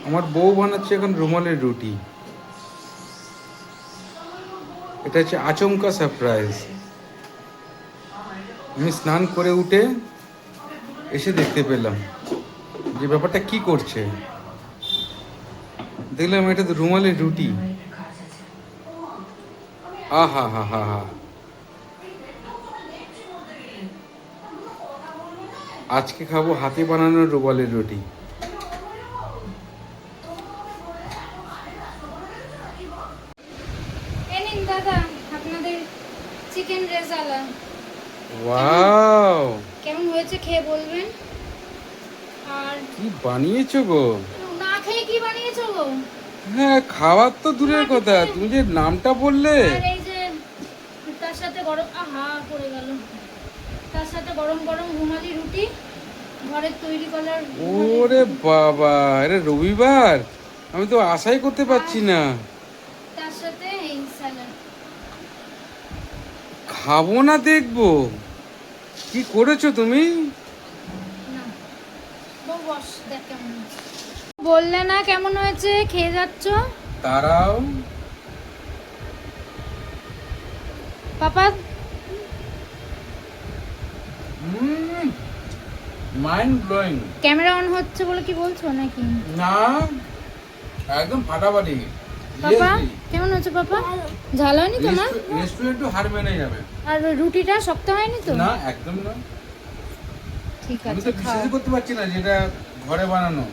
আমার বউ বানাচ্ছে এখন রুমালের রুটি। এটা হচ্ছে আচমকা সারপ্রাইজ। আমি স্নান করে উঠে এসে দেখতে পেলাম যে ব্যাপারটা কি করছে। দেখলাম এটা তো রুমালের রুটি। আহা হা হা হা, আজকে খাবো হাতে বানানো রুমালের রুটি। এই নিন দাদা আপনাদের চিকেন রেজালা। ওয়াও, কেমন হয়েছে খেয়ে বলবেন। আর কি বানিয়েছো গো? না খেয়ে কি বানিয়েছো গো? হ্যাঁ, খাওয়ার তো দূরের কথা, তুমি যে নামটা বললে। আর এই যে তার সাথে গরম, আহা পড়ে গেল, তার সাথে গরম গরম রুমালি রুটি, ঘরের তৈরি করার। ওরে বাবা, এটা রবিবার, আমি তো আশাই করতে পারছি না। তার সাথে এই স্যালাড। খাবো না দেখবো, কি করেছো তুমি? না বউ বস, দেখ কেমন হয়েছে। বললে না কেমন হয়েছে, খেয়ে যাচ্ছ। তারাও পাপা মাইন্ড ব্লোয়িং। ক্যামেরা অন হচ্ছে বলে কি বলছো নাকি? না, একদম ফাটাফাটি। পাপা কেমন হচ্ছে পাপা? ঝাল হয়নি তোমার? রেস্টুরেন্টও হার মেনে যাবে। আর রুটিটা শক্ত হয়নি তো? না, একদম না। ঠিক আমি আছে তো খাও। বিশ্বাসই করতে পারছি না যেটা ঘরে বানানো।